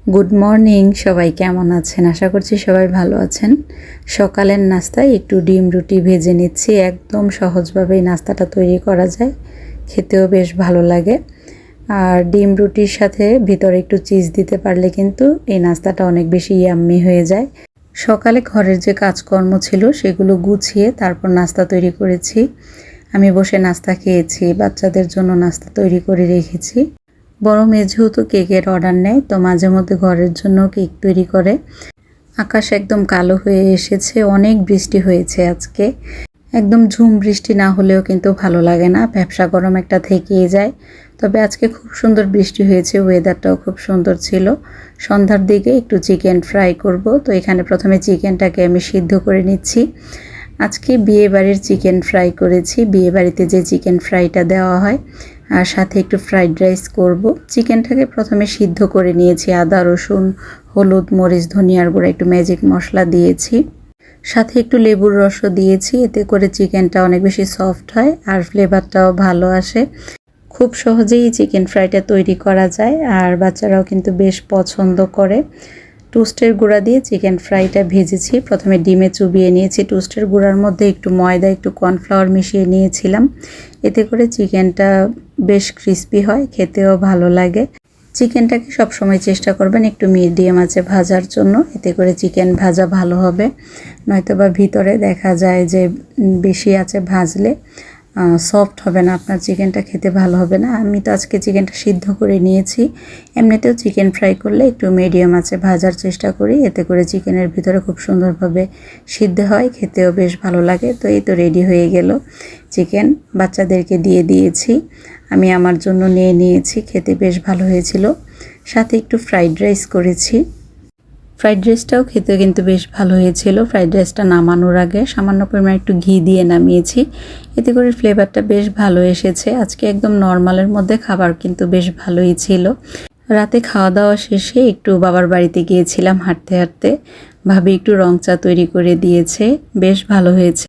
Good morning সবাই কেমন আছেন? আশা করছি সবাই ভালো আছেন। সকালের নাস্তায় একটু ডিম রুটি ভেজে নিচ্ছি। একদম সহজভাবেই নাস্তাটা তৈরি করা যায়, খেতেও বেশ ভালো লাগে। আর ডিম রুটির সাথে ভিতরে একটু চিজ দিতে পারলে কিন্তু এই নাস্তাটা অনেক বেশি ইয়াম্মি হয়ে যায়। সকালে ঘরের যে কাজকর্ম ছিল সেগুলো গুছিয়ে তারপর নাস্তা তৈরি করেছি। আমি বসে নাস্তা খেয়েছি, বাচ্চাদের জন্য নাস্তা তৈরি করে রেখেছি। বড় মেয়ে যেহেতু কেকের অর্ডার নেয়, তো মাঝে মধ্যে ঘরের জন্য কেক তৈরি করে। আকাশ একদম কালো হয়ে এসেছে, অনেক বৃষ্টি হয়েছে আজকে। একদম ঝুম বৃষ্টি না হলেও কিন্তু ভালো লাগে না, ভ্যাপসা গরম একটা থেকেই যায়। তবে আজকে খুব সুন্দর বৃষ্টি হয়েছে, ওয়েদারটাও খুব সুন্দর ছিল। সন্ধ্যার দিকে একটু চিকেন ফ্রাই করব, তো এখানে প্রথমে চিকেনটাকে আমি সিদ্ধ করে নিচ্ছি। আজকে বিয়েবাড়ির চিকেন ফ্রাই করেছি, বিয়েবাড়িতে যে চিকেন ফ্রাইটা দেওয়া হয়। আর সাথে একটু ফ্রাইড রাইস করব। চিকেনটাকে প্রথমে সিদ্ধ করে নিয়েছি, আদা রসুন হলুদ মরিচ ধনিয়ার গুঁড়া একটু ম্যাজিক মশলা দিয়েছি, সাথে একটু লেবুর রসও দিয়েছি। এতে করে চিকেনটা অনেক বেশি সফট হয় আর ফ্লেভারটাও ভালো আসে। খুব সহজেই চিকেন ফ্রাইটা তৈরি করা যায়, আর বাচ্চারাও কিন্তু বেশ পছন্দ করে। টোস্টের গুঁড়া দিয়ে চিকেন ফ্রাইটা ভেজেছি। প্রথমে ডিমে চুবিয়ে নিয়েছি, টোস্টের গুঁড়ার মধ্যে একটু ময়দা একটু কর্নফ্লাওয়ার মিশিয়ে নিয়েছিলাম। এতে করে চিকেনটা বেশ ক্রিস্পি হয়, খেতেও ভালো লাগে। চিকেনটাকে সবসময় চেষ্টা করবেন একটু মিডিয়াম আঁচে ভাজার জন্য, এতে করে চিকেন ভাজা ভালো হবে। নয়তোবা ভিতরে দেখা যায় যে বেশি আঁচে ভাজলে সফট হবে না, আপনার চিকেনটা খেতে ভালো হবে না। আমি তো আজকে চিকেনটা সিদ্ধ করে নিয়েছি। এমনিতেও চিকেন ফ্রাই করলে একটু মিডিয়াম আঁচে ভাজার চেষ্টা করি, এতে করে চিকেনের ভিতরে খুব সুন্দরভাবে সিদ্ধ হয়, খেতেও বেশ ভালো লাগে। তো এই তো রেডি হয়ে গেল চিকেন, বাচ্চাদেরকে দিয়ে দিয়েছি, আমি আমার জন্য নিয়ে নিয়েছি। খেতে বেশ ভালো হয়েছিল। সাথে একটু ফ্রাইড রাইস করেছি। ফ্রাইড রাইসটাও খেতে কিন্তু বেশ ভালো হয়েছিল। ফ্রাইড রাইসটা নামানোর আগে সামান্য পরিমাণ একটু ঘি দিয়ে নামিয়েছি, এতে করে ফ্লেভারটা বেশ ভালো এসেছে। আজকে একদম নর্মালের মধ্যে খাবার কিন্তু বেশ ভালোই ছিল। রাতে খাওয়া দাওয়া শেষে একটু বাবার বাড়িতে গিয়েছিলাম হাঁটতে হাঁটতে। ভাবি একটু রং চা তৈরি করে দিয়েছে, বেশ ভালো হয়েছে।